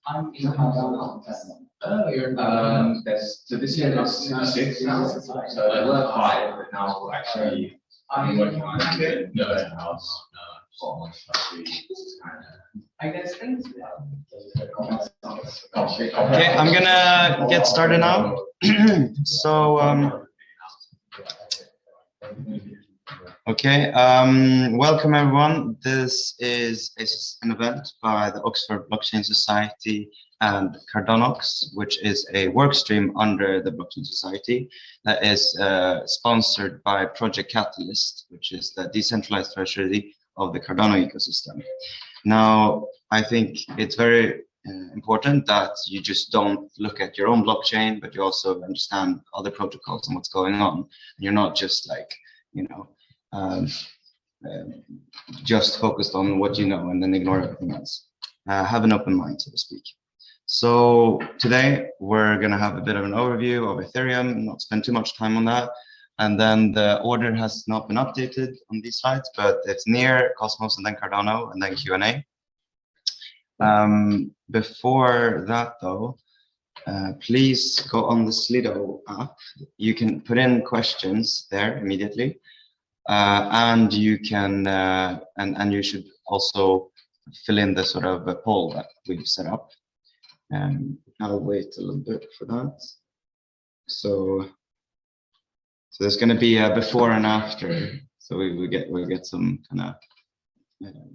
So this year there's 6 now. So there were 5, but now we're actually I'm working on the house. Okay, I'm gonna get started now. Welcome everyone. This is an event by the Oxford Blockchain Society and Cardano, which is a work stream under the Blockchain Society that is sponsored by Project Catalyst, which is the decentralized treasury of the Cardano ecosystem. Now, I think it's very important that you just don't look at your own blockchain, but you also understand other protocols and what's going on. And you're not just like, just focused on what you know and then ignore everything else. Have an open mind, so to speak. So today we're going to have a bit of an overview of Ethereum, not spend too much time on that. And then the order has not been updated on these slides, but it's near Cosmos and then Cardano and then Q&A. Before that though, please go on the Slido app. You can put in questions there immediately. And you can, and you should also fill in the sort of a poll that we've set up. I'll wait a little bit for that. So there's going to be a before and after. So we'll get some kind of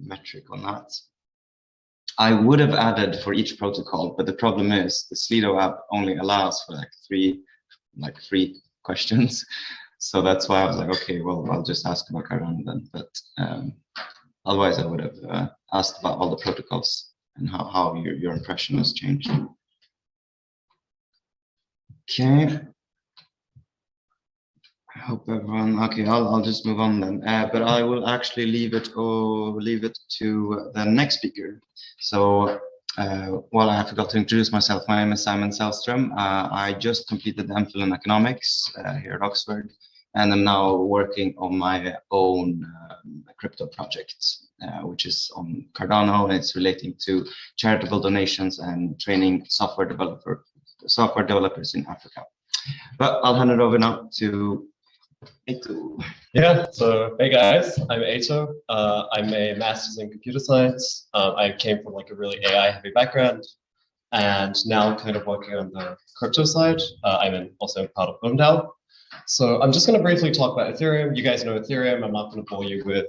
metric on that. I would have added for each protocol, but the problem is the Slido app only allows for like three questions. So that's why I was like, okay, well, I'll just ask about Cardano then. But otherwise, I would have asked about all the protocols and how your impression has changed. Okay. I hope everyone. Okay, I'll just move on then. But I will actually leave it to the next speaker. So. Well, I forgot to introduce myself. My name is Simon Selstrom. I just completed the MPhil in economics here at Oxford, and I'm now working on my own crypto project, which is on Cardano, and it's relating to charitable donations and training software developers in Africa. But I'll hand it over now to Eito. Yeah, so hey guys, I'm Eito. I'm a master's in computer science. I came from like a really AI heavy background, and now I'm kind of working on the crypto side. I'm also part of OwnDAO. So I'm just going to briefly talk about Ethereum. You guys know Ethereum. I'm not going to bore you with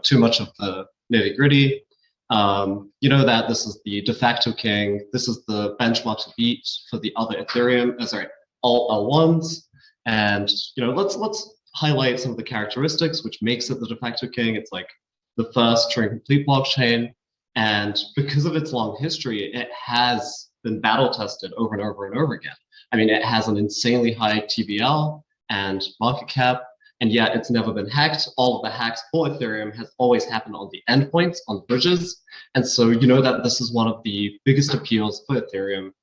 too much of the nitty gritty. You know that this is the de facto king. This is the benchmark to beat for the other Ethereum. All L1s. And let's highlight some of the characteristics which makes it the de facto king. It's like the first Turing complete blockchain, and because of its long history, it has been battle tested over and over and over again. I mean, it has an insanely high TVL and market cap, and yet it's never been hacked. All of the hacks for Ethereum has always happened on the endpoints, on bridges, and so you know that this is one of the biggest appeals for Ethereum,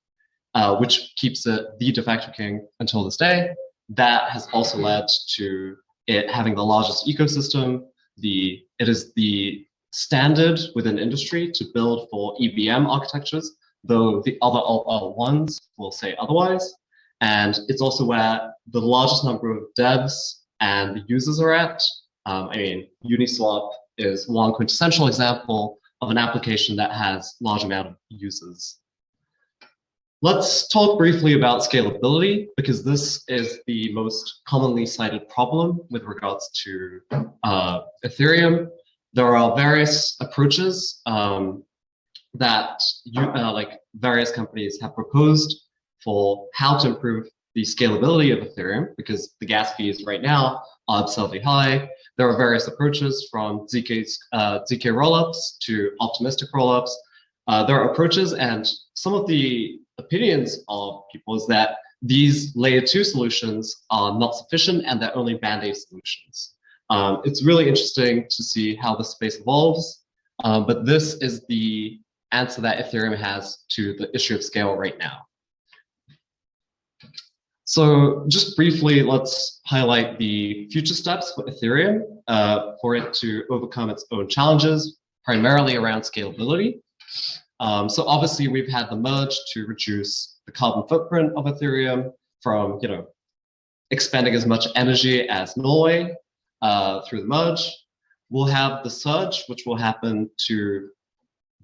which keeps it the de facto king until this day. That has also led to it having the largest ecosystem. It is the standard within industry to build for EVM architectures, though the other L1s will say otherwise. And it's also where the largest number of devs and the users are at. I mean, Uniswap is one quintessential example of an application that has large amount of users. Let's talk briefly about scalability, because this is the most commonly cited problem with regards to Ethereum. There are various approaches that various companies have proposed for how to improve the scalability of Ethereum, because the gas fees right now are absurdly high. There are various approaches from ZK rollups to optimistic rollups. There are approaches, and some of the opinions of people is that these layer 2 solutions are not sufficient and they're only band-aid solutions. It's really interesting to see how the space evolves, but this is the answer that Ethereum has to the issue of scale right now. So just briefly, let's highlight the future steps for Ethereum for it to overcome its own challenges, primarily around scalability. So obviously we've had the merge to reduce the carbon footprint of Ethereum from, expending as much energy as Norway through the merge. We'll have the surge, which will happen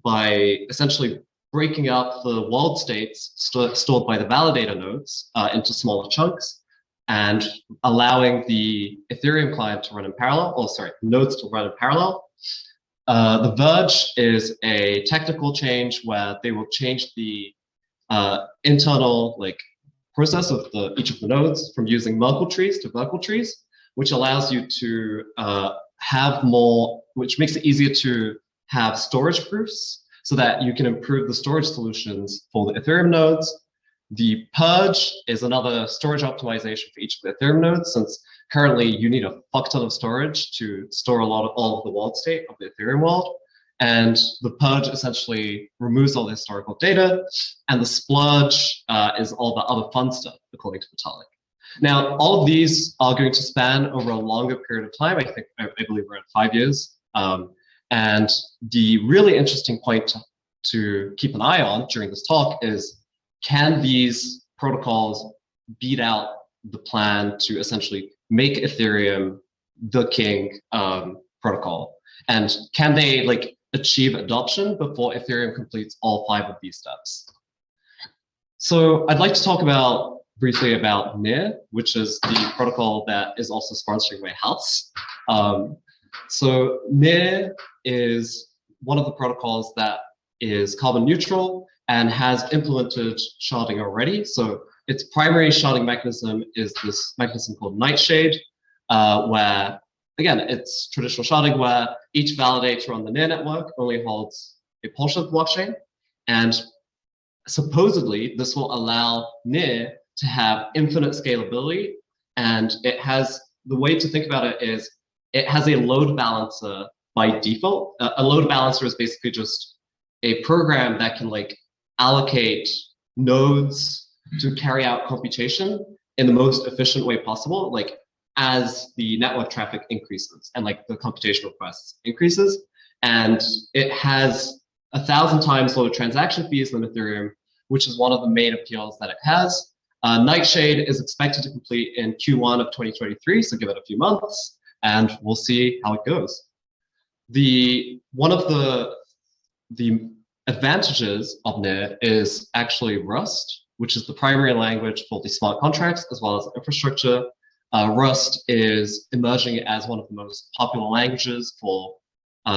by essentially breaking up the world states stored by the validator nodes into smaller chunks and allowing the Ethereum client to run in parallel, nodes to run in parallel. The Verge is a technical change where they will change the internal process of each of the nodes from using Merkle trees to Merkle trees, which allows you to which makes it easier to have storage proofs so that you can improve the storage solutions for the Ethereum nodes. The Purge is another storage optimization for each of the Ethereum nodes, since currently you need a fuck ton of storage to store all of the world state of the Ethereum world. And the Purge essentially removes all the historical data, and the Splurge is all the other fun stuff, according to Vitalik. Now, all of these are going to span over a longer period of time. I believe we're at 5 years. And the really interesting point to keep an eye on during this talk is, can these protocols beat out the plan to essentially make Ethereum the king protocol? And can they achieve adoption before Ethereum completes all 5 of these steps? So I'd like to talk briefly about NEAR, which is the protocol that is also sponsoring my house. So NEAR is one of the protocols that is carbon neutral and has implemented sharding already. So its primary sharding mechanism is this mechanism called Nightshade, where, again, it's traditional sharding where each validator on the NEAR network only holds a portion of the blockchain. And supposedly, this will allow NEAR to have infinite scalability. And the way to think about it is, it has a load balancer by default. A load balancer is basically just a program that can allocate nodes to carry out computation in the most efficient way possible, as the network traffic increases and the computation requests increases. And it has 1,000 times lower transaction fees than Ethereum, which is one of the main appeals that it has. Nightshade is expected to complete in Q1 of 2023, so give it a few months, and we'll see how it goes. One of the advantages of NEAR is actually Rust, which is the primary language for the smart contracts as well as infrastructure. Rust is emerging as one of the most popular languages for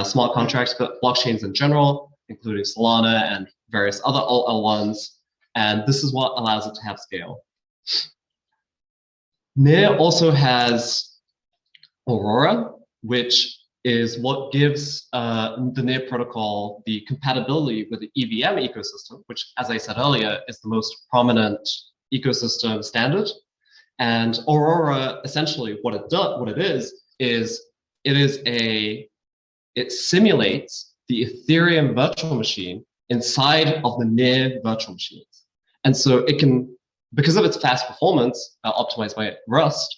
smart contracts, but blockchains in general, including Solana and various other L1s. And this is what allows it to have scale. NEAR also has Aurora, which is what gives the NEAR protocol the compatibility with the EVM ecosystem, which, as I said earlier, is the most prominent ecosystem standard. And Aurora, essentially, what it is it simulates the Ethereum virtual machine inside of the NEAR virtual machines. And so it can, because of its fast performance, optimized by Rust,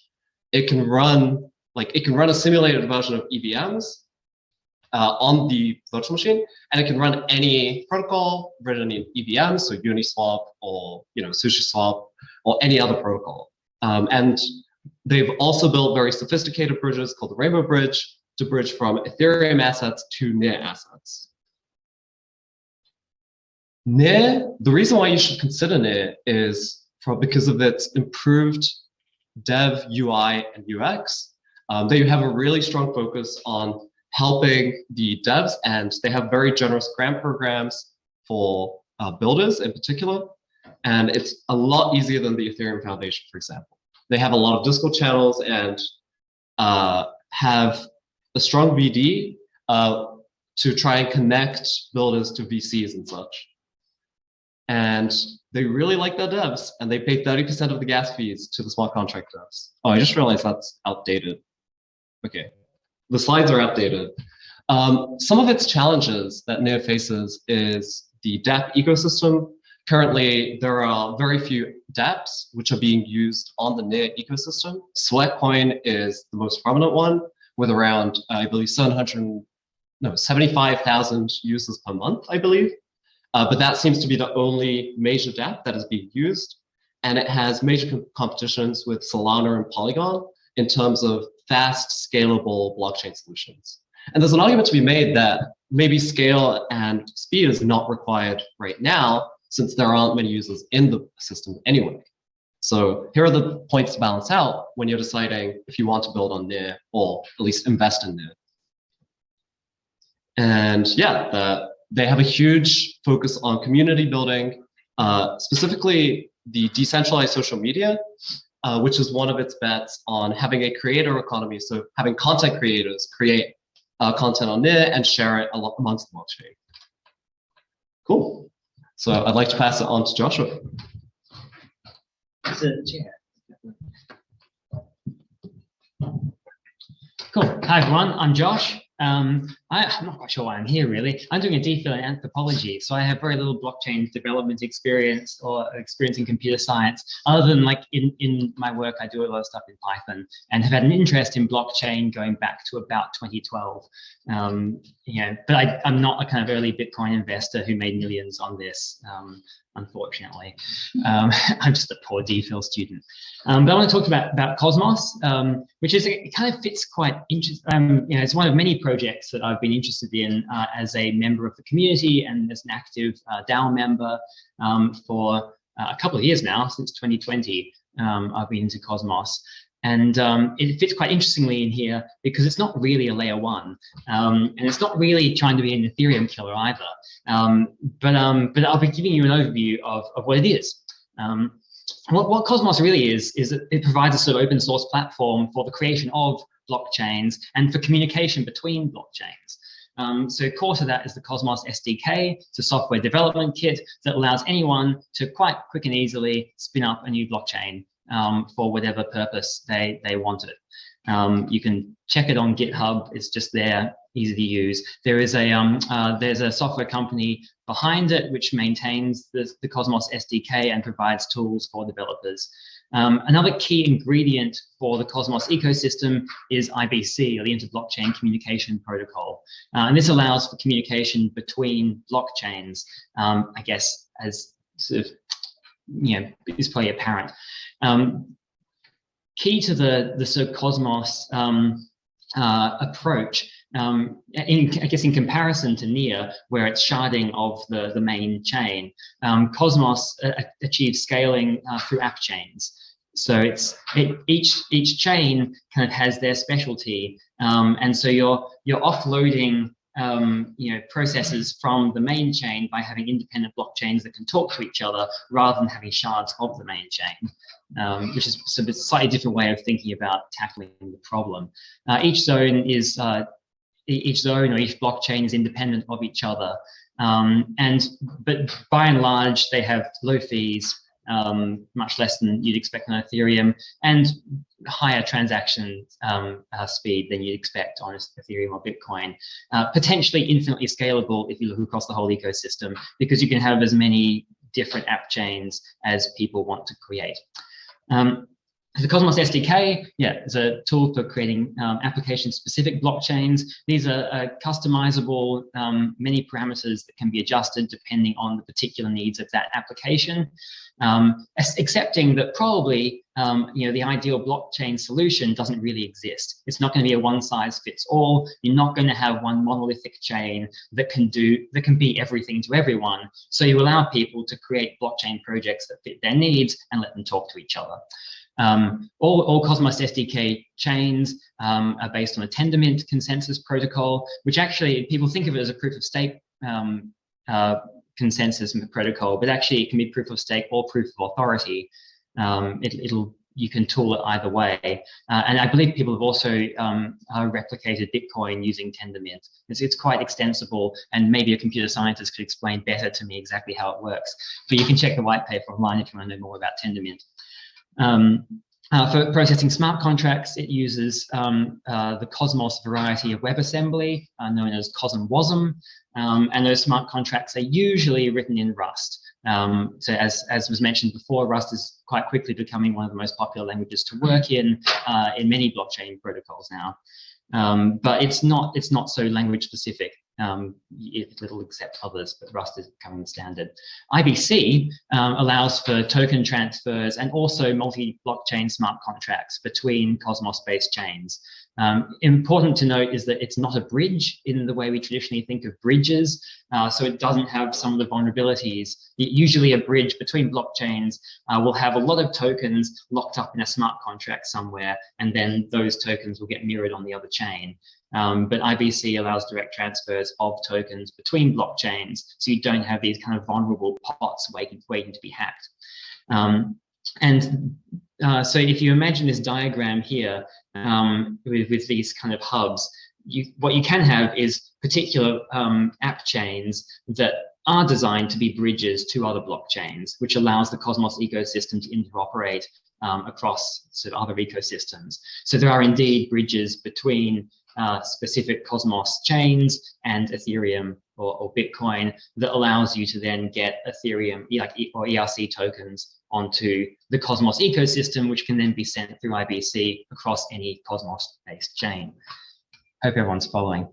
it can run a simulated version of EVMs on the virtual machine, and it can run any protocol written in EVM, so Uniswap or SushiSwap or any other protocol. And they've also built very sophisticated bridges called the Rainbow Bridge to bridge from Ethereum assets to NEAR assets. NEAR, the reason why you should consider NEAR is because of its improved dev UI and UX. They have a really strong focus on helping the devs, and they have very generous grant programs for builders in particular. And it's a lot easier than the Ethereum Foundation, for example. They have a lot of Discord channels and have a strong BD to try and connect builders to VCs and such. And they really like their devs, and they pay 30% of the gas fees to the smart contract devs. Oh, I just realized that's outdated. Okay, the slides are outdated. Some of its challenges that NEAR faces is the dApp ecosystem. Currently, there are very few dApps which are being used on the NEAR ecosystem. Sweatcoin is the most prominent one, with around, I believe, 75,000 users per month, I believe. But that seems to be the only major dApp that is being used. And it has major competitions with Solana and Polygon in terms of fast, scalable blockchain solutions. And there's an argument to be made that maybe scale and speed is not required right now, since there aren't many users in the system anyway. So here are the points to balance out when you're deciding if you want to build on NEAR or at least invest in NEAR. And yeah, they have a huge focus on community building, specifically the decentralized social media, which is one of its bets on having a creator economy. So having content creators create content on NEAR and share it amongst the blockchain. Cool. So I'd like to pass it on to Joshua. Cool. Hi everyone, I'm Josh. I'm not quite sure why I'm here really. I'm doing a DPhil in anthropology, so I have very little blockchain development experience or experience in computer science, other than like in my work I do a lot of stuff in Python and have had an interest in blockchain going back to about 2012. But I'm not a kind of early Bitcoin investor who made millions on this. Unfortunately, I'm just a poor DPhil student. But I want to talk about Cosmos, which is it kind of fits quite interesting. It's one of many projects that I've been interested in as a member of the community and as an active DAO member for a couple of years now, since 2020. I've been into Cosmos. And it fits quite interestingly in here because it's not really a layer one, and it's not really trying to be an Ethereum killer either. But I'll be giving you an overview of what it is. What Cosmos really is that it provides a sort of open source platform for the creation of blockchains and for communication between blockchains. So core to that is the Cosmos SDK. It's a software development kit that allows anyone to quite quick and easily spin up a new blockchain for whatever purpose they want it. You can check it on GitHub. It's just there, easy to use. There's a software company behind it which maintains the Cosmos SDK and provides tools for developers. Another key ingredient for the Cosmos ecosystem is IBC, or the Inter-Blockchain Communication Protocol. And this allows for communication between blockchains, I guess, as sort of, is probably apparent. Key to the sort of Cosmos approach, I guess in comparison to NEAR, where it's sharding of the main chain, Cosmos achieves scaling through app chains. So each chain kind of has their specialty, and so you're offloading processes from the main chain by having independent blockchains that can talk to each other rather than having shards of the main chain, which is a slightly different way of thinking about tackling the problem. Each zone or each blockchain is independent of each other, but by and large they have low fees, much less than you'd expect on Ethereum, and higher transaction speed than you'd expect on Ethereum or Bitcoin. Potentially infinitely scalable if you look across the whole ecosystem, because you can have as many different app chains as people want to create. The Cosmos SDK, is a tool for creating application-specific blockchains. These are customizable, many parameters that can be adjusted depending on the particular needs of that application. Accepting that probably the ideal blockchain solution doesn't really exist. It's not going to be a one-size-fits-all. You're not going to have one monolithic chain that can be everything to everyone. So you allow people to create blockchain projects that fit their needs and let them talk to each other. All Cosmos SDK chains are based on a Tendermint consensus protocol, which actually people think of it as a proof of stake consensus protocol, but actually it can be proof of stake or proof of authority. You can tool it either way. And I believe people have also replicated Bitcoin using Tendermint. It's quite extensible, and maybe a computer scientist could explain better to me exactly how it works. But you can check the white paper online if you want to know more about Tendermint. For processing smart contracts, it uses the Cosmos variety of WebAssembly, known as CosmWasm, and those smart contracts are usually written in Rust. So as was mentioned before, Rust is quite quickly becoming one of the most popular languages to work in many blockchain protocols now. But it's not so language specific. It'll accept others, but Rust is becoming the standard. IBC allows for token transfers and also multi-blockchain smart contracts between Cosmos-based chains. Important to note is that it's not a bridge in the way we traditionally think of bridges, so it doesn't have some of the vulnerabilities. Usually a bridge between blockchains will have a lot of tokens locked up in a smart contract somewhere, and then those tokens will get mirrored on the other chain. But IBC allows direct transfers of tokens between blockchains, so you don't have these kind of vulnerable pots waiting to be hacked. So if you imagine this diagram here with these kind of hubs, what you can have is particular app chains that are designed to be bridges to other blockchains, which allows the Cosmos ecosystem to interoperate across sort of other ecosystems. So there are indeed bridges between specific Cosmos chains and Ethereum or Bitcoin that allows you to then get Ethereum or ERC tokens onto the Cosmos ecosystem, which can then be sent through IBC across any Cosmos-based chain. Hope everyone's following.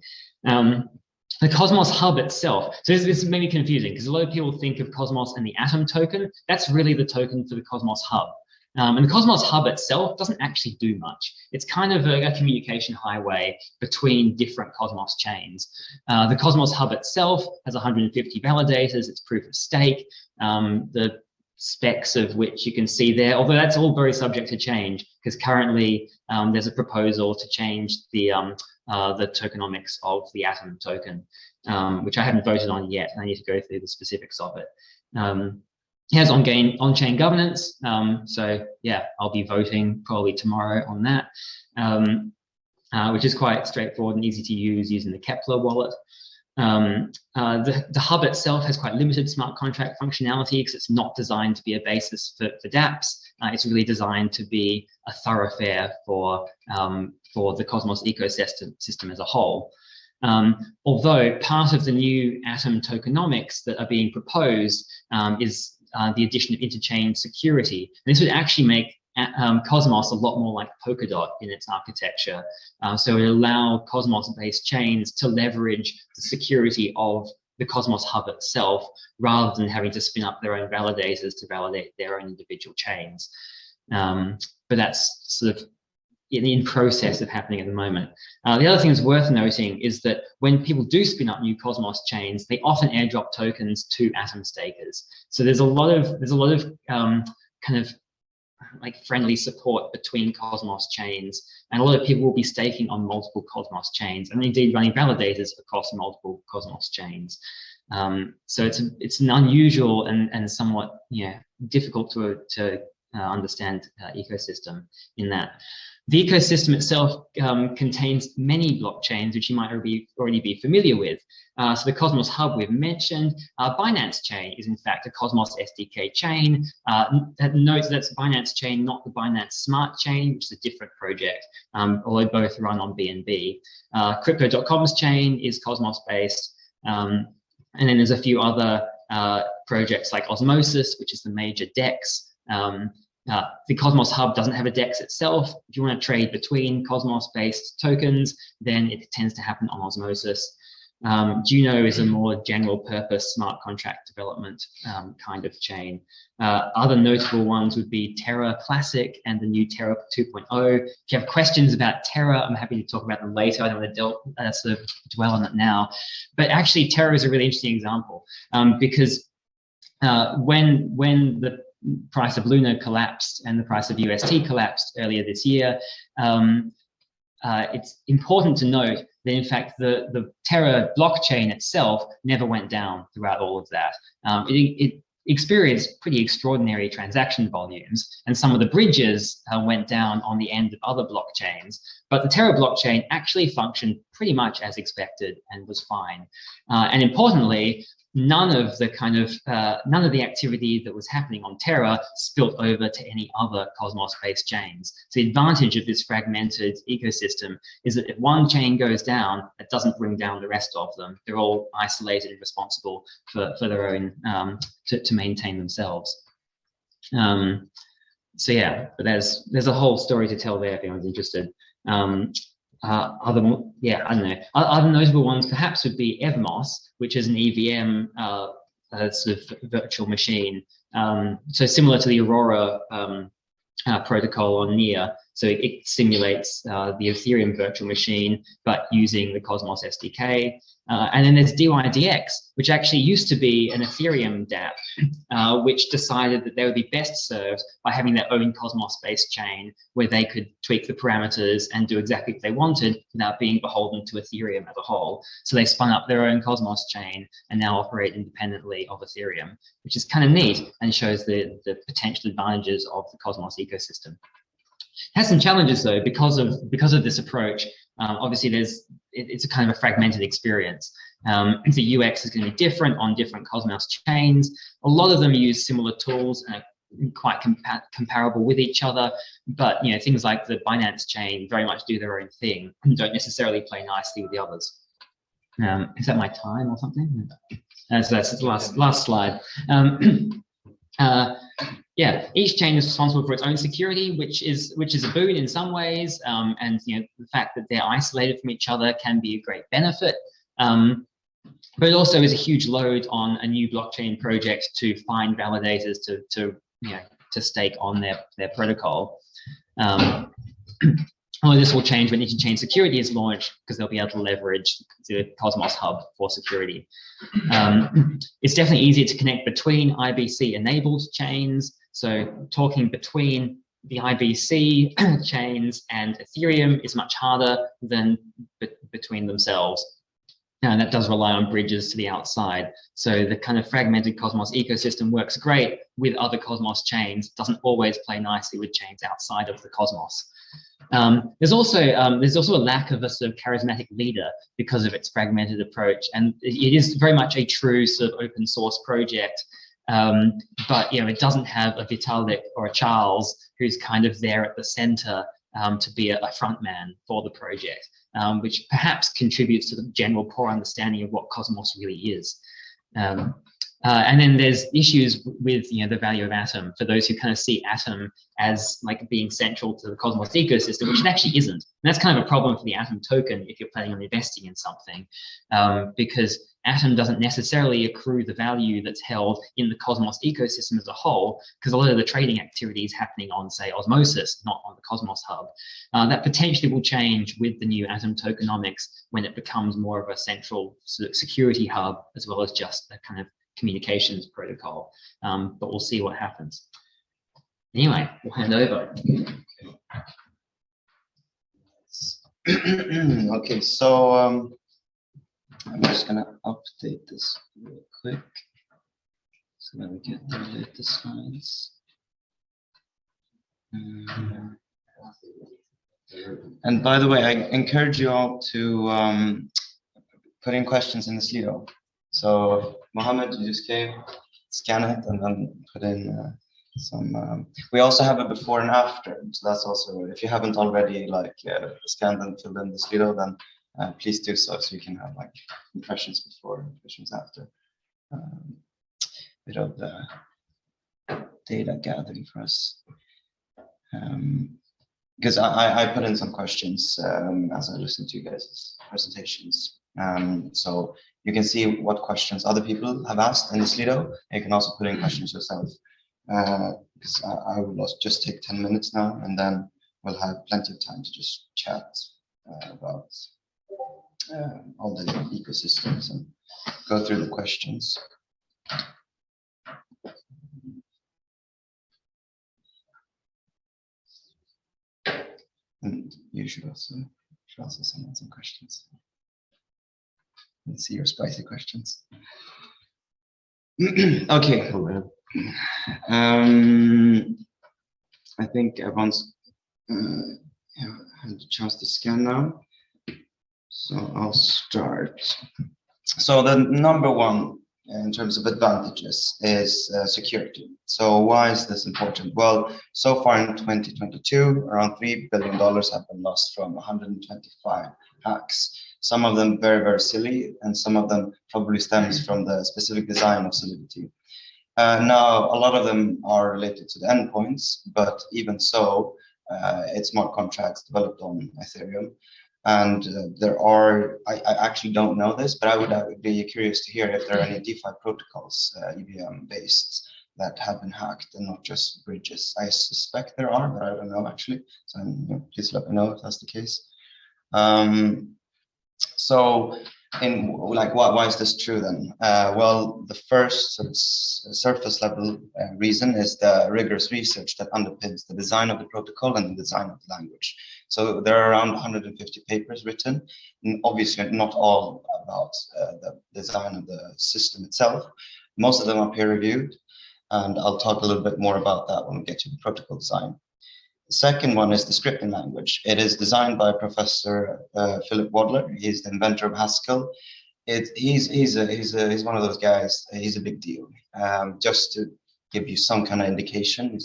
The Cosmos hub itself, so this is maybe confusing because a lot of people think of Cosmos and the Atom token. That's really the token for the Cosmos hub. And the Cosmos hub itself doesn't actually do much. It's kind of a communication highway between different Cosmos chains. The Cosmos hub itself has 150 validators. It's proof of stake. The specs of which you can see there, although that's all very subject to change because currently there's a proposal to change the tokenomics of the Atom token, which I haven't voted on yet. I need to go through the specifics of it. It has on-chain governance, so yeah, I'll be voting probably tomorrow on that, which is quite straightforward and easy to use using the Kepler wallet. The hub itself has quite limited smart contract functionality because it's not designed to be a basis for dApps. It's really designed to be a thoroughfare for the Cosmos ecosystem as a whole. Although part of the new Atom tokenomics that are being proposed is the addition of interchain security. And this would actually make Cosmos a lot more like Polkadot in its architecture. So it would allow Cosmos-based chains to leverage the security of the Cosmos hub itself, rather than having to spin up their own validators to validate their own individual chains. But that's sort of in process of happening at the moment. The other thing that's worth noting is that when people do spin up new Cosmos chains, they often airdrop tokens to Atom stakers. So there's a lot of kind of like friendly support between Cosmos chains, and a lot of people will be staking on multiple Cosmos chains, and indeed running validators across multiple Cosmos chains. So it's an unusual and somewhat difficult to understand ecosystem in that. The ecosystem itself contains many blockchains, which you might already be familiar with. So the Cosmos hub we've mentioned. Binance chain is in fact a Cosmos SDK chain. Note that's Binance chain, not the Binance Smart chain, which is a different project, although both run on BNB. Crypto.com's chain is Cosmos based. And then there's a few other projects like Osmosis, which is the major DEX. The Cosmos hub doesn't have a DEX itself. If you want to trade between Cosmos-based tokens, then it tends to happen on Osmosis. Juno is a more general purpose smart contract development kind of chain. Other notable ones would be Terra Classic and the new Terra 2.0. If you have questions about Terra, I'm happy to talk about them later. I don't want to sort of dwell on it now. But actually, Terra is a really interesting example because when the price of Luna collapsed and the price of UST collapsed earlier this year, it's important to note that in fact the Terra blockchain itself never went down throughout all of that. It experienced pretty extraordinary transaction volumes, and some of the bridges went down on the end of other blockchains, but the Terra blockchain actually functioned pretty much as expected and was fine. And importantly, none of the activity that was happening on Terra spilled over to any other Cosmos-based chains. So the advantage of this fragmented ecosystem is that if one chain goes down, it doesn't bring down the rest of them. They're all isolated and responsible for their own to maintain themselves. So yeah, but there's a whole story to tell there if anyone's interested. I don't know. Other notable ones perhaps would be Evmos, which is an EVM sort of virtual machine. So similar to the Aurora protocol on NEAR. So it simulates the Ethereum virtual machine, but using the Cosmos SDK. And then there's DYDX, which actually used to be an Ethereum dApp, which decided that they would be best served by having their own Cosmos-based chain where they could tweak the parameters and do exactly what they wanted without being beholden to Ethereum as a whole. So they spun up their own Cosmos chain and now operate independently of Ethereum, which is kind of neat and shows the potential advantages of the Cosmos ecosystem. It has some challenges though because of this approach. Obviously, it's a kind of a fragmented experience. The UX is going to be different on different Cosmos chains. A lot of them use similar tools and are quite comparable with each other, but things like the Binance chain very much do their own thing and don't necessarily play nicely with the others. Is that my time or something? So that's the last slide. Yeah, each chain is responsible for its own security, which is a boon in some ways, and the fact that they're isolated from each other can be a great benefit. But it also is a huge load on a new blockchain project to find validators to stake on their protocol. Although this will change when interchain security is launched, because they'll be able to leverage the Cosmos Hub for security. It's definitely easier to connect between IBC-enabled chains. So talking between the IBC chains and Ethereum is much harder than between themselves. And that does rely on bridges to the outside. So the kind of fragmented Cosmos ecosystem works great with other Cosmos chains, doesn't always play nicely with chains outside of the Cosmos. There's also a lack of a sort of charismatic leader because of its fragmented approach, and it is very much a true sort of open source project. But it doesn't have a Vitalik or a Charles who's kind of there at the center to be a front man for the project, which perhaps contributes to the general poor understanding of what Cosmos really is. And then there's issues with the value of Atom for those who kind of see Atom as like being central to the Cosmos ecosystem, which it actually isn't. And that's kind of a problem for the Atom token if you're planning on investing in something, because Atom doesn't necessarily accrue the value that's held in the Cosmos ecosystem as a whole, because a lot of the trading activity is happening on, say, Osmosis, not on the Cosmos Hub. That potentially will change with the new Atom tokenomics when it becomes more of a central sort of security hub as well as just a kind of communications protocol, but we'll see what happens. Anyway, we'll hand over. Okay, so I'm just gonna update this real quick so that we get the latest slides. And by the way, I encourage you all to put in questions in the Slido. So Mohammed, you just came, scan it, and then put in some. We also have a before and after, so that's also, if you haven't already scanned and filled in the Slido, then please do so you can have like impressions before, impressions after. Bit of data gathering for us. Because I put in some questions as I listened to you guys' presentations. So you can see what questions other people have asked in the Slido. You can also put in questions yourself. Because I will just take 10 minutes now, and then we'll have plenty of time to just chat about all the ecosystems and go through the questions. And you should also send in some questions. Let's see your spicy questions. Okay. I think everyone's had a chance to scan now. So I'll start. So the number one in terms of advantages is security. So why is this important? Well, so far in 2022, around $3 billion have been lost from 125 hacks. Some of them very, very silly, and some of them probably stems from the specific design of Solidity. Now, a lot of them are related to the endpoints, but even so, it's smart contracts developed on Ethereum. And there are, I actually don't know this, but I would be curious to hear if there are any DeFi protocols, EVM based, that have been hacked and not just bridges. I suspect there are, but I don't know actually. So please let me know if that's the case. So, why is this true then? Well, the first sort of surface level reason is the rigorous research that underpins the design of the protocol and the design of the language. So there are around 150 papers written, and obviously not all about the design of the system itself. Most of them are peer reviewed, and I'll talk a little bit more about that when we get to the protocol design. The second one is the scripting language. It is designed by Professor Philip Wadler. He's the inventor of Haskell. He's one of those guys. He's a big deal. Just to give you some kind of indication,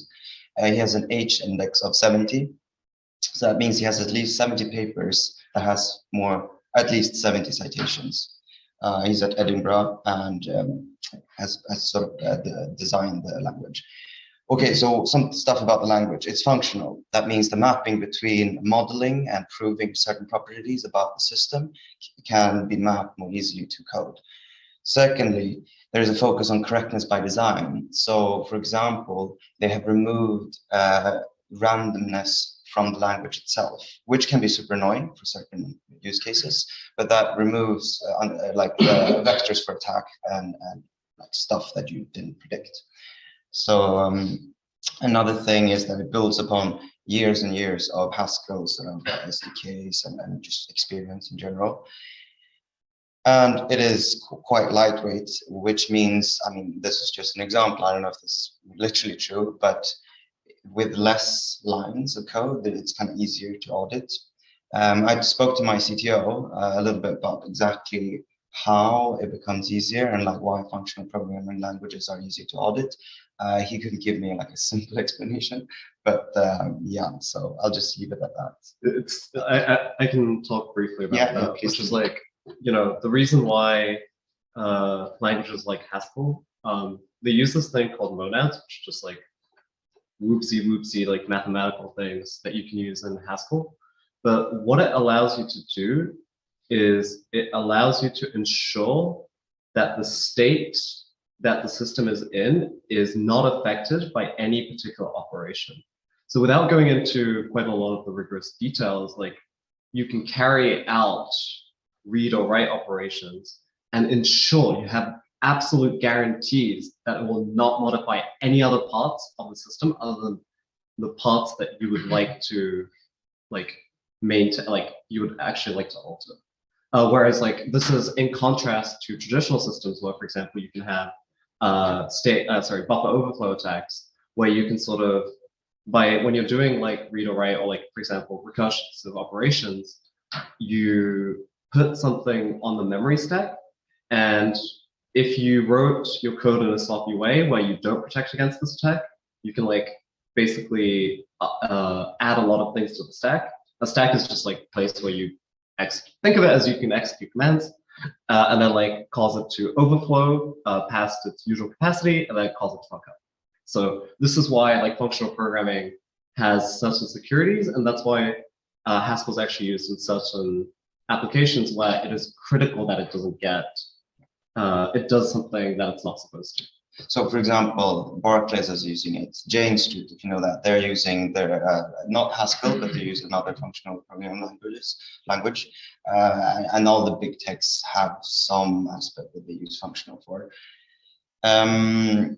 he has an H index of 70. So that means he has at least 70 papers that has at least 70 citations. He's at Edinburgh and has sort of designed the language. Okay, so some stuff about the language. It's functional. That means the mapping between modeling and proving certain properties about the system can be mapped more easily to code. Secondly, there is a focus on correctness by design. So, for example, they have removed randomness from the language itself, which can be super annoying for certain use cases, but that removes vectors for attack and like stuff that you didn't predict. So another thing is that it builds upon years and years of Haskell's SDKs and just experience in general. And it is quite lightweight, which means, I mean, this is just an example. I don't know if this is literally true, but with less lines of code, it's kind of easier to audit. I spoke to my CTO a little bit about exactly how it becomes easier and like why functional programming languages are easier to audit. He couldn't give me like a simple explanation, but yeah, so I'll just leave it at that. I can talk briefly about that, which is like, the reason why languages like Haskell, they use this thing called monads, which is just like whoopsie like mathematical things that you can use in Haskell. But what it allows you to do is it allows you to ensure that the state that the system is in is not affected by any particular operation. So without going into quite a lot of the rigorous details, like you can carry out read or write operations and ensure you have absolute guarantees that it will not modify any other parts of the system other than the parts that you would like to maintain, you would actually like to alter. Whereas this is in contrast to traditional systems where, for example, you can have buffer overflow attacks where you can sort of, when you're doing read or write or for example, recursive operations, you put something on the memory stack, and if you wrote your code in a sloppy way where you don't protect against this attack, you can basically add a lot of things to the stack. A stack is just a place where you think of it as you can execute commands, and then cause it to overflow past its usual capacity, and then cause it to fuck up. So this is why functional programming has certain securities, and that's why Haskell is actually used in certain applications where it is critical that it doesn't get it does something that it's not supposed to. So, for example, Barclays is using it. Jane Street, if you know that, they're using their not Haskell, but they use another functional programming language, and all the big techs have some aspect that they use functional for. And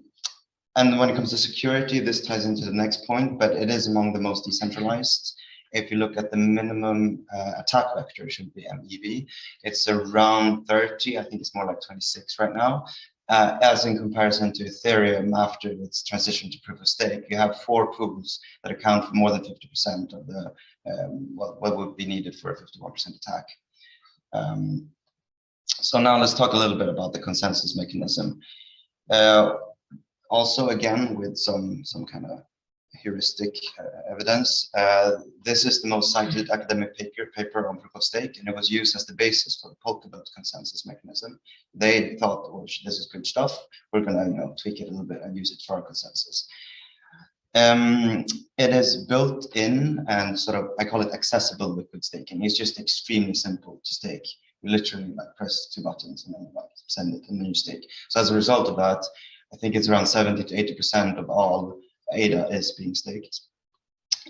when it comes to security, this ties into the next point, but it is among the most decentralized. If you look at the minimum attack vector, should be MEV, it's around 30. I think it's more like 26 right now. As in comparison to Ethereum, after its transition to proof of stake, you have 4 pools that account for more than 50% of the what would be needed for a 51% attack. So now let's talk a little bit about the consensus mechanism. Also, again, with some kind of heuristic evidence, this is the most cited academic paper on proof of stake, and it was used as the basis for the Polkadot consensus mechanism. They thought, well, this is good stuff. We're going to tweak it a little bit and use it for our consensus. It is built in and sort of, I call it accessible liquid staking. It's just extremely simple to stake. You literally like press 2 buttons and then like send it and then you stake. So as a result of that, I think it's around 70 to 80% of all ADA is being staked.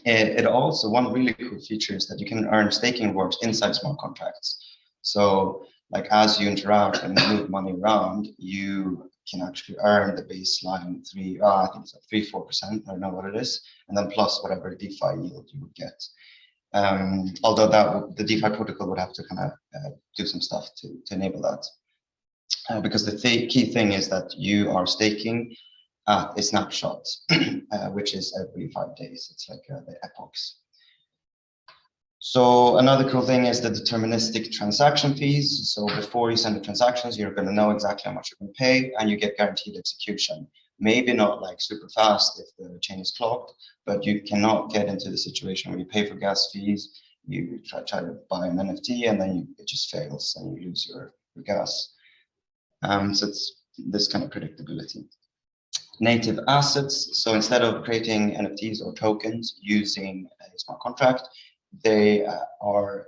It also, one really cool feature is that you can earn staking rewards inside smart contracts. So like as you interact and move money around, you can actually earn the baseline I think it's like 3-4%, I don't know what it is, and then plus whatever DeFi yield you would get. Although the DeFi protocol would have to kind of do some stuff to enable that. Because the key thing is that you are staking at a snapshot, which is every 5 days. It's like the epochs. So another cool thing is the deterministic transaction fees. So before you send the transactions, you're going to know exactly how much you're going to pay, and you get guaranteed execution. Maybe not like super fast if the chain is clogged, but you cannot get into the situation where you pay for gas fees, you try to buy an NFT, and then it just fails and you lose your gas. So it's this kind of predictability. Native assets. So instead of creating NFTs or tokens using a smart contract, they are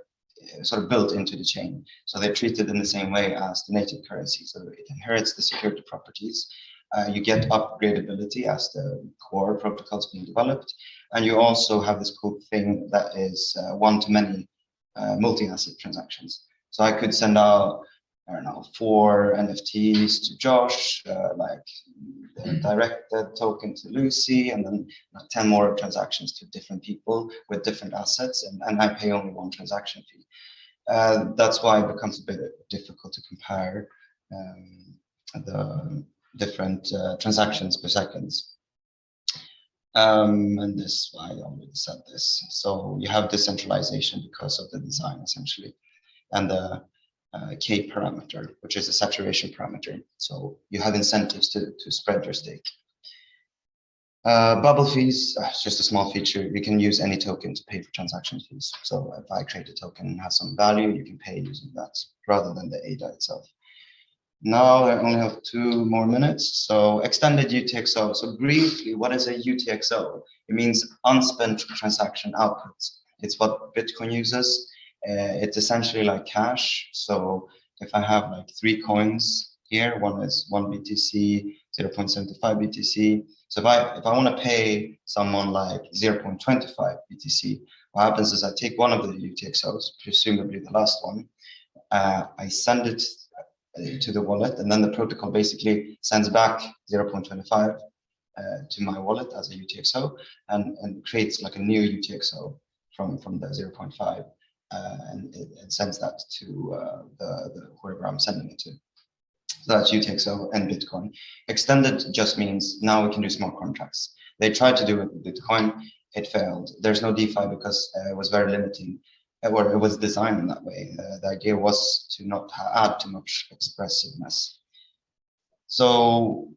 sort of built into the chain. So they're treated in the same way as the native currency. So it inherits the security properties. You get upgradability as the core protocol is being developed. And you also have this cool thing that is one-to-many multi-asset transactions. So I could send out, I don't know, 4 NFTs to Josh, like direct the token to Lucy, and then 10 more transactions to different people with different assets, and I pay only 1 transaction fee. That's why it becomes a bit difficult to compare the different transactions per second. And this, I already said this. So you have decentralization because of the design, essentially, and the K parameter, which is a saturation parameter. So you have incentives to spread your stake. Bubble fees, just a small feature. You can use any token to pay for transaction fees. So if I create a token and has some value, you can pay using that rather than the ADA itself. Now I only have 2 more minutes. So extended UTXO. So briefly, what is a UTXO? It means unspent transaction output. It's what Bitcoin uses. It's essentially like cash. So if I have like 3 coins here, one is 1 BTC, 0.75 BTC. So if I want to pay someone like 0.25 BTC, what happens is I take one of the UTXOs, presumably the last one, I send it to the wallet, and then the protocol basically sends back 0.25 to my wallet as a UTXO, and creates like a new UTXO from the 0.5. And it sends that to the whoever I'm sending it to. So that's UTXO and Bitcoin. Extended just means now we can do smart contracts. They tried to do it with Bitcoin, it failed. There's no DeFi because it was very limiting, or it was designed in that way. The idea was to not add too much expressiveness. So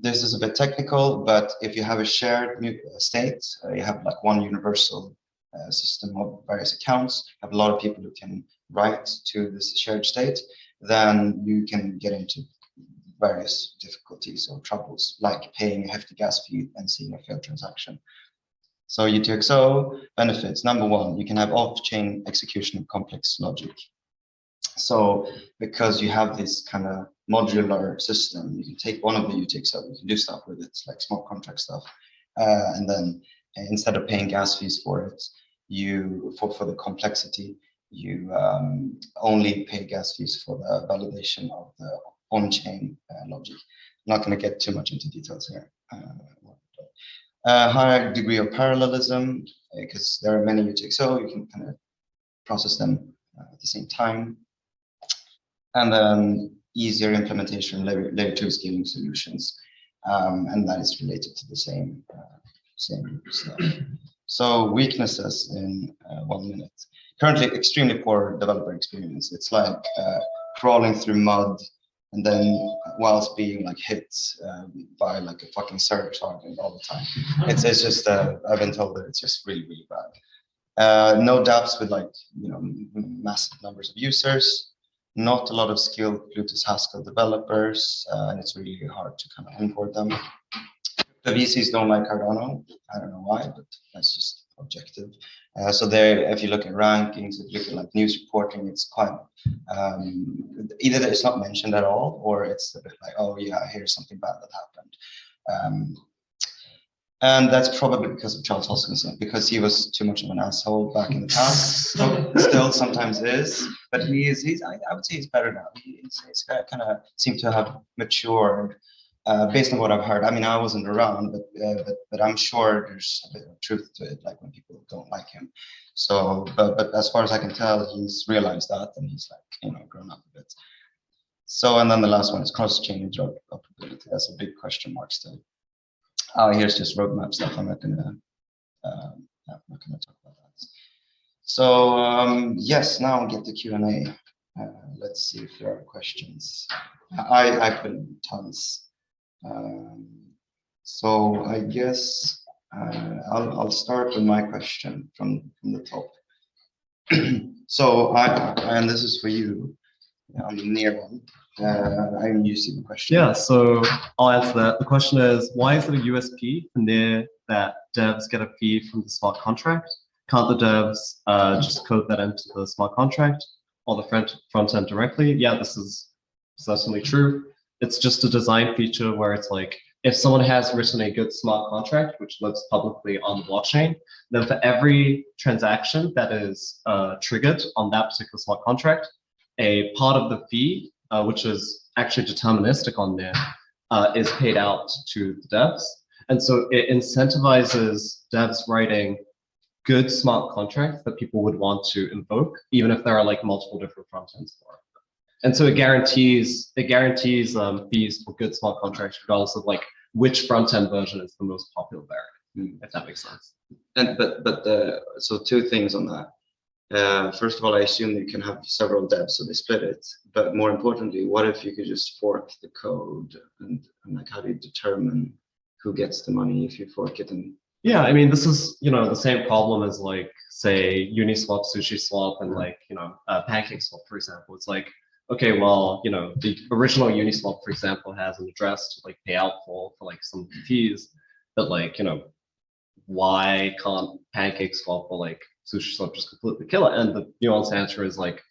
this is a bit technical, but if you have a shared state, you have like one universal system of various accounts, have a lot of people who can write to this shared state, then you can get into various difficulties or troubles, like paying a hefty gas fee and seeing a failed transaction. So UTXO benefits: number 1, you can have off-chain execution of complex logic. So because you have this kind of modular system, you can take one of the UTXO, you can do stuff with it, like smart contract stuff, and then instead of paying gas fees for it, for the complexity, you only pay gas fees for the validation of the on-chain logic. I'm not going to get too much into details here. Higher degree of parallelism, because there are many UTXO, you can kind of process them at the same time. And then easier implementation, layer 2 scaling solutions, and that is related to the same stuff. So weaknesses in 1 minute. Currently, extremely poor developer experience. It's like crawling through mud, and then whilst being like hit by like a fucking service target all the time. It's just I've been told that it's just really, really bad. No dApps with like, you know, massive numbers of users. Not a lot of skilled Bluetooth Haskell developers, and it's really hard to kind of import them. The VCs don't like Cardano. I don't know why, but that's just objective. So there, if you look at rankings, if you look at like news reporting, it's quite either that it's not mentioned at all, or it's a bit like, oh yeah, here's something bad that happened. And that's probably because of Charles Hoskinson, because he was too much of an asshole back in the past. Still sometimes is, but he's I would say he's better now. He's kind of seemed to have matured. Based on what I've heard, I mean, I wasn't around, but I'm sure there's a bit of truth to it, like when people don't like him. So, but as far as I can tell, he's realized that, and he's like, grown up a bit. So, and then the last one is cross-chain interoperability. That's a big question mark still. Here's just roadmap stuff. I'm not gonna talk about that. So, yes, now I'll get the Q&A. Let's see if there are questions. I put in tons. So I guess I'll start with my question from the top. So and this is for you, on the near one. I'm using the question. Yeah, so I'll answer that. The question is, why is it a USP for near that devs get a fee from the smart contract? Can't the devs just code that into the smart contract or the front end directly? Yeah, this is certainly true. It's just a design feature where it's like, if someone has written a good smart contract, which lives publicly on the blockchain, then for every transaction that is triggered on that particular smart contract, a part of the fee, which is actually deterministic on there, is paid out to the devs. And so it incentivizes devs writing good smart contracts that people would want to invoke, even if there are like multiple different front ends for it. And so it guarantees fees for good smart contracts, regardless of like which front end version is the most popular variant, if that makes sense. And so two things on that. First of all, I assume you can have several devs, so they split it. But more importantly, what if you could just fork the code, and like how do you determine who gets the money if you fork it? And yeah, I mean, this is the same problem as like say Uniswap, SushiSwap, and like PancakeSwap, for example. It's like, okay, well, the original Uniswap, for example, has an address to like pay out for like some fees, but like, why can't PancakeSwap or like SushiSwap just completely kill it? And the nuanced answer is like,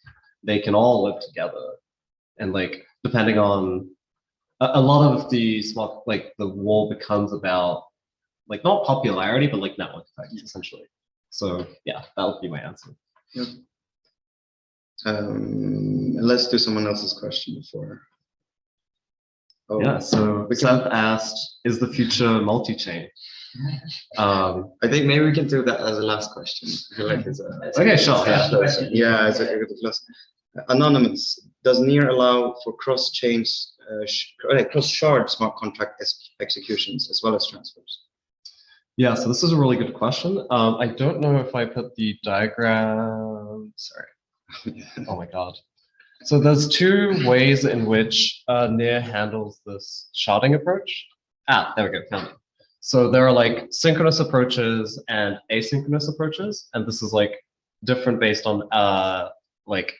they can all live together. And like, depending on a lot of the smart, like the war becomes about like not popularity, but like network effects essentially. So yeah, that would be my answer. Yep. Let's do someone else's question before. Oh. Yeah, so Seth asked, is the future multi-chain? I think maybe we can do that as a last question. I feel like it's okay, sure. Yeah, it's a good last. Anonymous, does NEAR allow for cross-shard smart contract executions as well as transfers? Yeah, so this is a really good question. I don't know if I put the diagram, sorry. Oh my God. So there's two ways in which NEAR handles this sharding approach. There we go, found it. So there are like synchronous approaches and asynchronous approaches, and this is like different based on like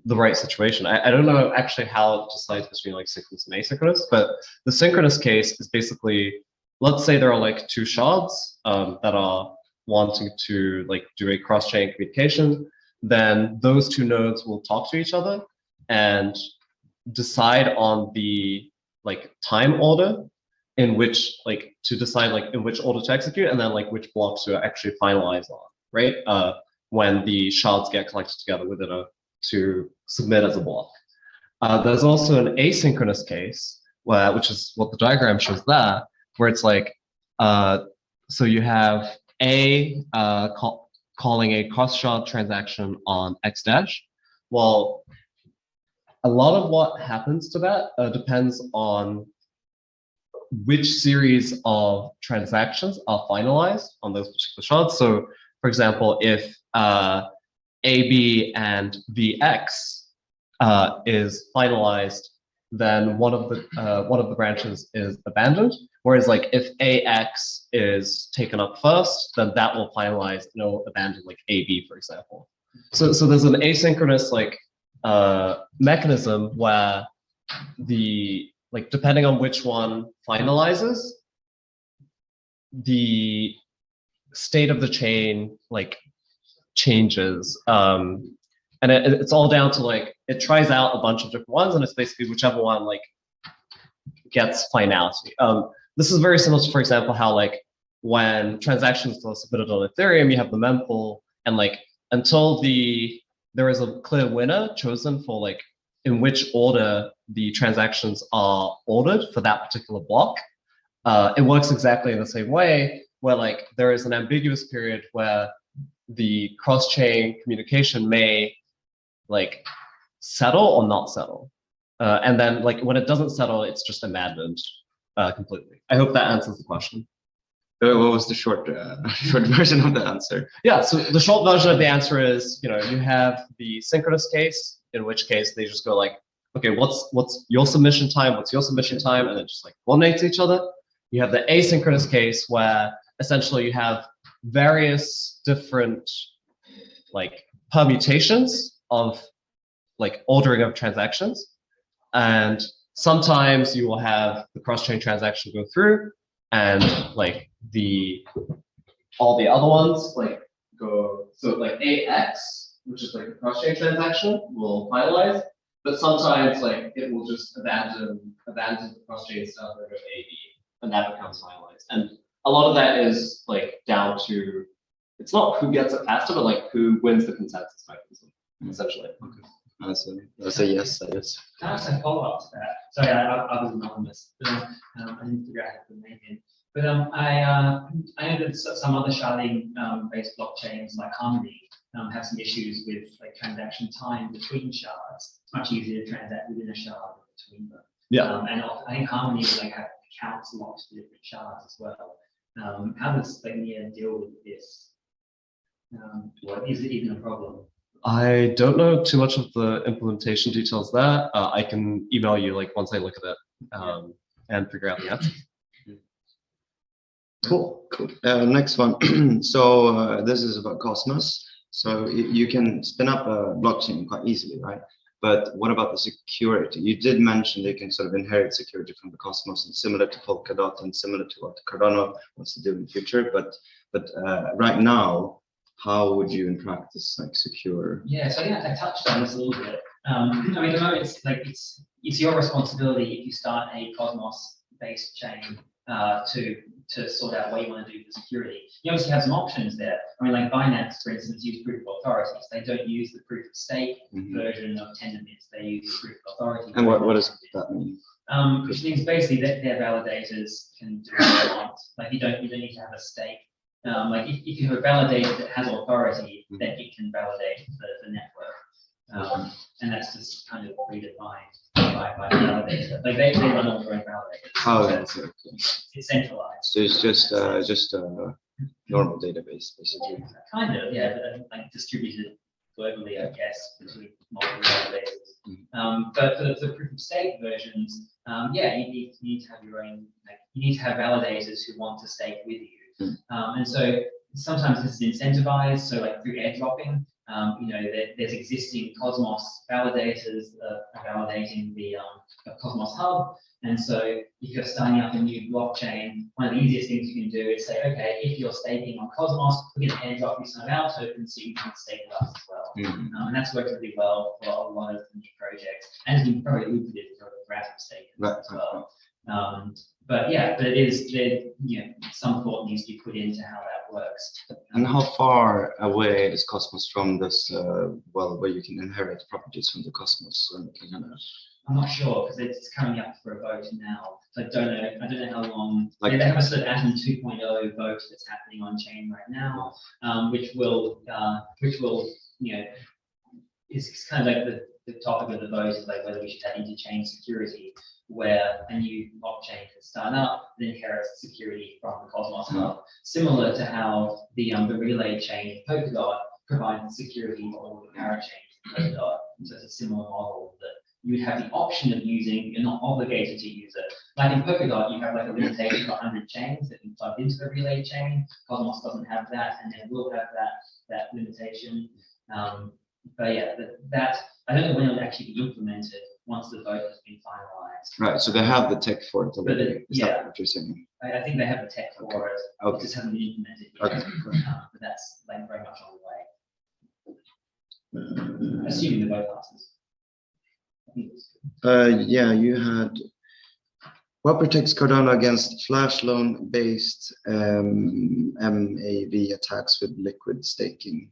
the right situation. I don't know actually how it decides between like synchronous and asynchronous, but the synchronous case is basically, let's say there are like two shards that are wanting to like do a cross-chain communication. Then those two nodes will talk to each other and decide on the like time order in which like to decide like in which order to execute, and then like which blocks to actually finalize on, right? When the shards get collected together within to submit as a block. There's also an asynchronous case which is what the diagram shows there, where it's like so you have calling a cross-shard transaction on X dash. Well, a lot of what happens to that depends on which series of transactions are finalized on those particular shards. So, for example, if AB and VX is finalized, then one of the branches is abandoned. Whereas like if AX is taken up first, then that will finalize, abandon like AB, for example. So there's an asynchronous like mechanism where the like depending on which one finalizes, the state of the chain like changes. And it's all down to like, it tries out a bunch of different ones, and it's basically whichever one like gets finality. This is very similar to, for example, how like when transactions are submitted on Ethereum, you have the mempool, and like until there is a clear winner chosen for like in which order the transactions are ordered for that particular block, it works exactly in the same way, where like there is an ambiguous period where the cross-chain communication may like settle or not settle. And then like when it doesn't settle, it's just abandoned completely. I hope that answers the question. What was the short version of the answer? Yeah, so the short version of the answer is, you have the synchronous case, in which case they just go like, okay, what's your submission time? What's your submission time? And it just like coordinates each other. You have the asynchronous case where essentially you have various different like permutations of like ordering of transactions. And sometimes you will have the cross-chain transaction go through, and like all the other ones like go, so like AX, which is like the cross-chain transaction, will finalize, but sometimes like it will just abandon the cross-chain stuff and go AB, and that becomes finalized. And a lot of that is like down to, it's not who gets it faster, but like who wins the consensus mechanism, essentially. Okay. That's a yes, I guess. Can I ask a follow-up to that? Sorry, I was anonymous. I didn't figure out how to name him. But I know that some other sharding based blockchains like Harmony have some issues with like transaction time between shards. It's much easier to transact within a shard than between them. Yeah. And I think Harmony like have accounts locked to different shards as well. How does like Nia deal with this? Is it even a problem? I don't know too much of the implementation details there. I can email you like once I look at it and figure out the answer. Cool. Next one. So this is about Cosmos. So you can spin up a blockchain quite easily, right? But what about the security? You did mention they can sort of inherit security from the Cosmos, and similar to Polkadot and similar to what Cardano wants to do in the future. But right now, how would you in practice like secure? Yeah, so I touched on this a little bit. I mean, at the moment, it's like it's your responsibility if you start a Cosmos-based chain to sort out what you want to do for security. You obviously have some options there. I mean, like Binance, for instance, use proof of authority. They don't use the proof of stake version of Tendermint. They use the proof of authority. And what does that mean? Which means basically that their validators can do what they want. Like you don't need to have a stake. Like if you have a validator that has authority, then it can validate the network. And that's just kind of predefined by the validator. Like they run all their own validators. Oh, that's okay. It's centralized. So it's just a normal database, basically. Kind of, yeah, but like distributed globally, I guess, between multiple validators. But for the proof of stake versions, yeah, you need to have your own. Like, you need to have validators who want to stake with you. And so sometimes this is incentivized. So like through airdropping, there's existing Cosmos validators are validating the Cosmos hub. And so if you're starting up a new blockchain, one of the easiest things you can do is say, okay, if you're staking on Cosmos, we're going to airdrop you some of our tokens so you can stake with us as well. And that's worked really well for a lot of the new projects, and it's been very lucrative for active stakers as well. But it is some thought needs to be put into how that works. And how far away is Cosmos from this, where you can inherit properties from the Cosmos? I'm not sure because it's coming up for a vote now. So I don't know how long. Like, they have a sort of Atom 2.0 vote that's happening on chain right now, which will is kind of like the topic of the vote is like whether we should have interchain security, where a new blockchain can start up and inherits security from the Cosmos hub, similar to how the relay chain Polkadot provides security for all the parachains in Polkadot. So it's a similar model that you would have the option of using, you're not obligated to use it. Like in Polkadot, you have like a limitation of 100 chains that you plug into the relay chain. Cosmos doesn't have that, and then will have that limitation. But yeah, that I don't know when it will actually be implemented. once the vote has been finalized. Right, so they have the tech for it already. Is yeah. that what you're saying? I think they have the tech for it. Okay. It just hasn't been implemented yet. Okay. But that's like very much on the way. Assuming the vote passes. I think it's good. Yeah, you had. What protects Cardano against flash loan based MAV attacks with liquid staking?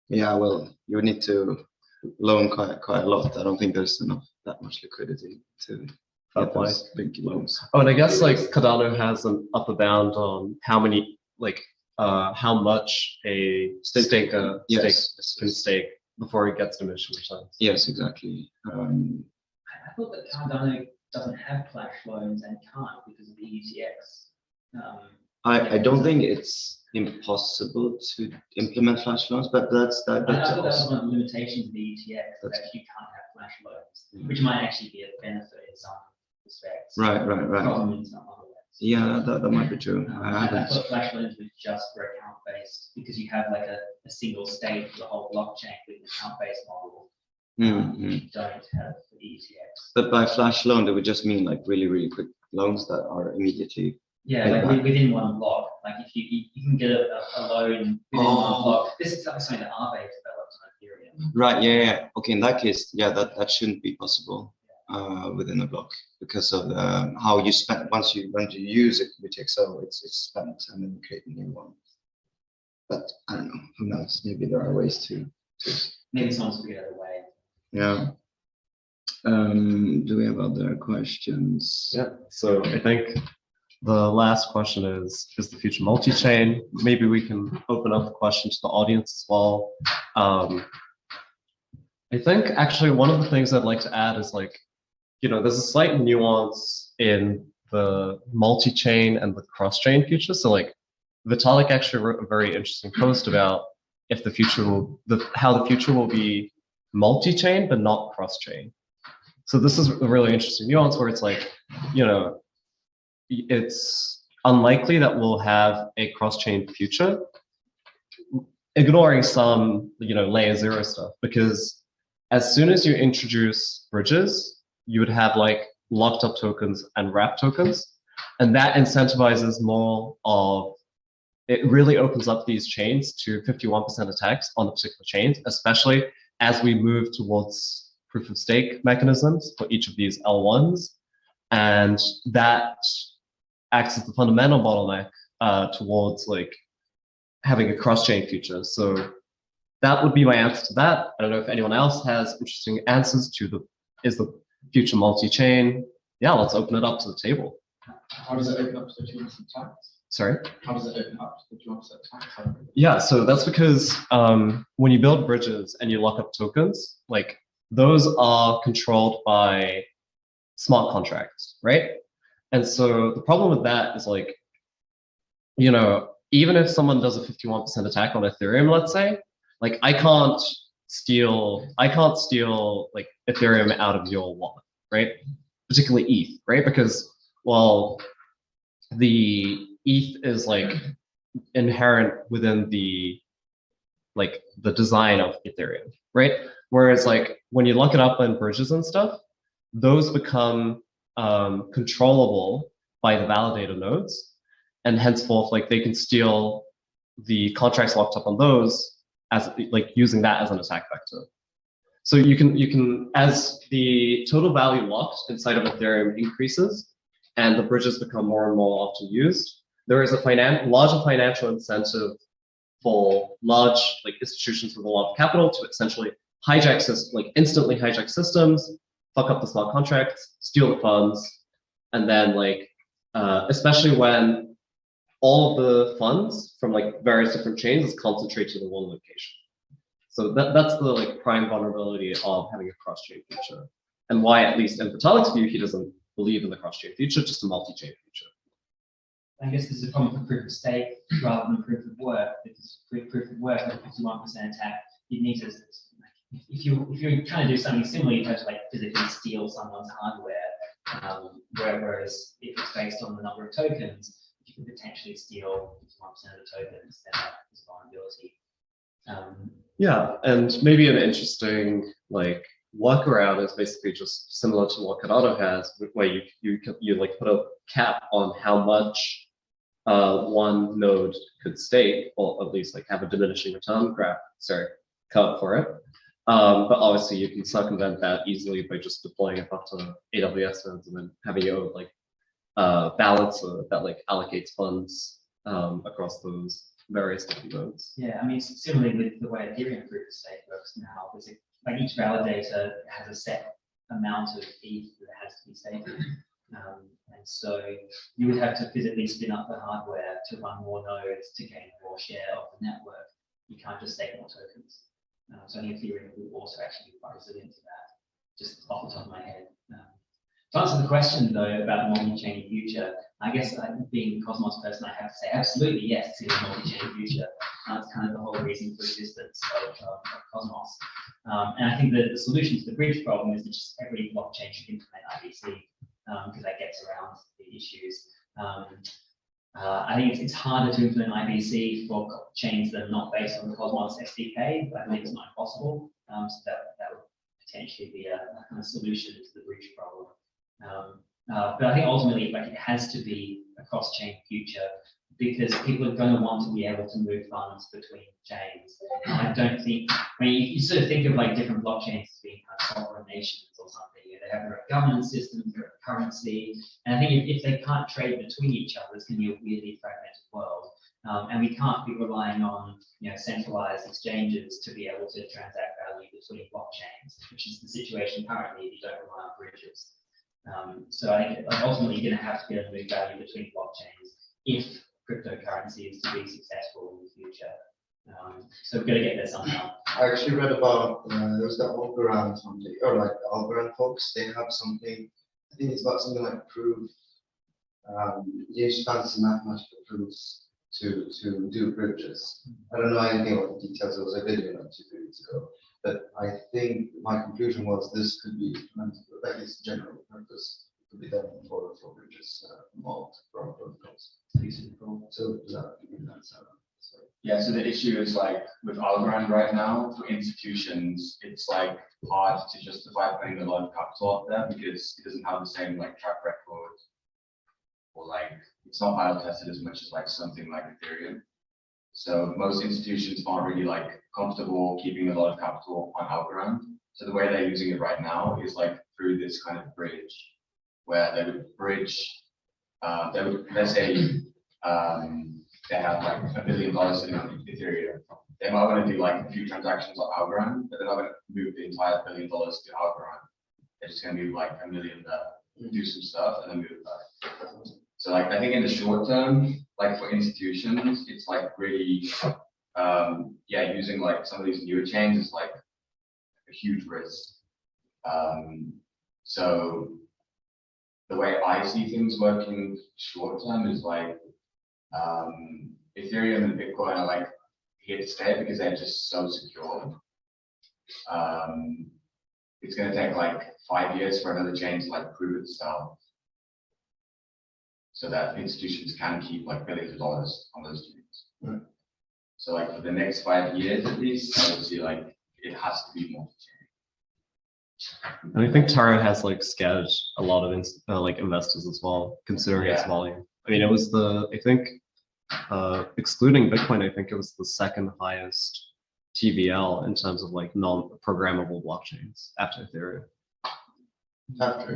Yeah, well, you would need to loan quite a lot. I don't think there's that much liquidity to get those big loans. Oh, and I guess like Cardano has an upper bound on how many, like, how much a staker can stake before it gets diminished returns. Yes, exactly. I thought that Cardano doesn't have flash loans and can't because of the UTX. I don't think it's impossible to implement flash loans, but that's that. I thought that was one of the limitations of the UTX, that you can't have flash loans, which might actually be a benefit in some respects. Right. Problem in some other ways. Yeah, that might be true. I thought flash loans was just for account based because you have like a single state for the whole blockchain with an account based model. You don't have for the UTX. But by flash loan, they would just mean like really quick loans that are immediately. Yeah, like within one block. Like if you can get a loan within one block. This is something that Aave developed on Ethereum. Right. Yeah. Okay. In that case, yeah, that shouldn't be possible within a block because of how you spend once you use it with XO, it's spent and then you create a new one. But I don't know. Who knows? Maybe there are ways to. Maybe someone's figured out a way. Yeah. Do we have other questions? Yeah. So I think the last question is the future multi-chain? Maybe we can open up the question to the audience as well. I think actually one of the things I'd like to add is like, there's a slight nuance in the multi-chain and the cross-chain future. So like Vitalik actually wrote a very interesting post about if the future how the future will be multi-chain but not cross-chain. So this is a really interesting nuance where it's like, it's unlikely that we'll have a cross-chain future, ignoring some, layer 0 stuff, because as soon as you introduce bridges, you would have like locked up tokens and wrapped tokens, and that incentivizes more of, it really opens up these chains to 51% attacks on the particular chains, especially as we move towards proof of stake mechanisms for each of these L1s. And that acts as the fundamental bottleneck towards like having a cross-chain future. So that would be my answer to that. I don't know if anyone else has interesting answers to is the future multi-chain? Yeah, let's open it up to the table. How does it open up to the 2% tax? Sorry? How does it open up to the 2% tax? Yeah, so that's because when you build bridges and you lock up tokens, like those are controlled by smart contracts, right? And so the problem with that is like, even if someone does a 51% attack on Ethereum, let's say, like I can't steal like Ethereum out of your wallet, right? Particularly ETH, right? Because, well, the ETH is like inherent within the design of Ethereum, right? Whereas like when you lock it up in bridges and stuff, those become controllable by the validator nodes, and henceforth like they can steal the contracts locked up on those as like using that as an attack vector. So you can as the total value locked inside of Ethereum increases and the bridges become more and more often used, there is a larger financial incentive for large like institutions with a lot of capital to essentially hijack instantly hijack systems, fuck up the smart contracts, steal the funds, and then like especially when all of the funds from like various different chains is concentrated in one location. So that's the like prime vulnerability of having a cross-chain future, and why, at least in Vitalik's view, he doesn't believe in the cross-chain future, just a multi-chain future. I guess this is a problem for proof of stake rather than proof of work, because proof of work at 51% attack, you need to, if you're trying to do something similar, you have to like physically steal someone's hardware, whereas if it's based on the number of tokens, you can potentially steal 51% of the tokens, then that is a vulnerability. Yeah, and maybe an interesting like workaround is basically just similar to what Cardano has, where you like put a cap on how much one node could stake, or at least like have a diminishing return curve for it. But obviously you can circumvent that easily by just deploying a bunch of AWS nodes and then having your like balancer that like allocates funds across those various different nodes. Yeah, I mean, similarly with the way Ethereum proof of stake works now, like each validator has a set amount of ETH that has to be staked. And so you would have to physically spin up the hardware to run more nodes to gain more share of the network. You can't just stake more tokens. So I think Ethereum would also actually be quite resilient to that, just off the top of my head. To answer the question though about the multi-chain future, I guess being a Cosmos person, I have to say absolutely yes to the multi-chain future. That's kind of the whole reason for existence of Cosmos. And I think that the solution to the bridge problem is that just every blockchain should implement IBC because that gets around the issues. I think it's harder to implement IBC for chains that are not based on the Cosmos SDK, but I think it's not impossible. So that would potentially be a kind of solution to the bridge problem. But I think ultimately, like, it has to be a cross-chain future because people are going to want to be able to move funds between chains. I don't think, I mean, you sort of think of like different blockchains as being kind of sovereign nations or something. You know, they have their own governance systems, their own currency, and I think if they can't trade between each other, it's going to be a weirdly fragmented world. And we can't be relying on, you know, centralized exchanges to be able to transact value between blockchains, which is the situation currently if you don't rely on bridges. So I think ultimately you're going to have to be able to move value between blockchains if cryptocurrency is to be successful in the future. So we've got to get there somehow. I actually read about there's the Algorand something, or like the Algorand folks. They have something. I think it's about something like proof. Use fancy mathematical proofs to do bridges. I don't know anything about the details. There was a video like 2 weeks ago. But I think my conclusion was this could be implemented, at least general purpose, could be done for bridges involved from protocols. So yeah, so the issue is like with Algorand right now, for institutions, it's like hard to justify putting a lot of capital up there because it doesn't have the same like track record, or like it's not battle tested as much as like something like Ethereum. So most institutions aren't really like comfortable keeping a lot of capital on Algorand. So the way they're using it right now is like through this kind of bridge, where they would bridge. Let's say they have like $1 billion sitting on Ethereum. They might want to do like a few transactions on Algorand, but they're not going to move the entire $1 billion to Algorand. They're just going to move like $1 million there, do some stuff, and then move it back. So like I think in the short term, like for institutions, it's like really, yeah, using like some of these newer chains is like a huge risk. So the way I see things working short term is like Ethereum and Bitcoin are like here to stay because they're just so secure. It's going to take like 5 years for another chain to like prove itself, so that institutions can keep like billions of dollars on those chains. Right. So like for the next 5 years at least, I would see like it has to be multi-chain. And I think Taro has like scared a lot of like investors as well, considering its volume. I mean, it was I think, excluding Bitcoin, I think it was the second highest TVL in terms of like non-programmable blockchains after Ethereum.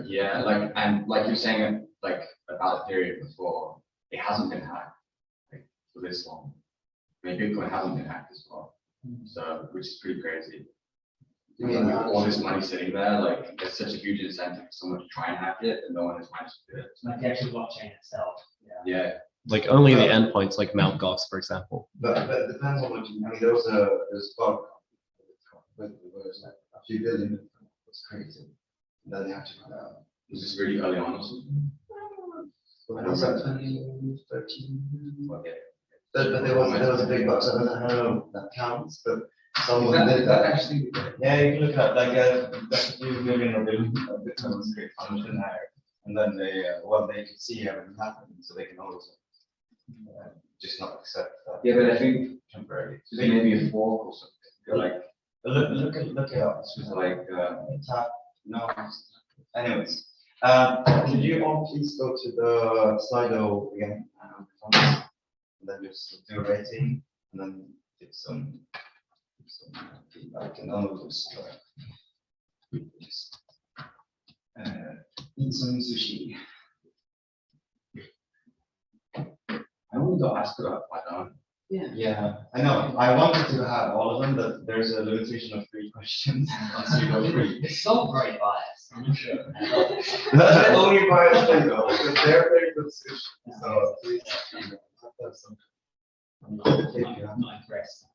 Yeah, like, and like you're saying, like about Ethereum before, it hasn't been hacked like, for this long. I mean, Bitcoin hasn't been hacked as well, so which is pretty crazy. With all this money sitting there, like there's such a huge incentive for someone to try and hack it, and no one has managed to do it. Like the actual blockchain itself. Yeah. Like only the endpoints, like Mt. Gox, for example. But it depends on what you. I mean, there was a bug with like a few billion. It was crazy. And then they had to run out. Was this really early on or something? When was that? 2013. Okay. But there was a big bug. So I don't know if that counts, but someone did that. Actually, Yeah, you can look at like a few million or billion of Bitcoin was great function there, and then they they could see everything happening, so they can always just not accept that. yeah, but I think temporarily. maybe a fork or something, or like Look it up. It's just like, Tap. No. Anyways, could you all please go to the Slido again, and then just do a rating, and then give some feedback, and then we'll just eat some sushi. I wanted to ask about Cardano. Yeah, I know. I wanted to have all of them, but there's a limitation of 3 questions on Slido 3. It's so very biased. I'm sure. That's only by Slido, because they're very good sushi. So please have some. I'm not impressed.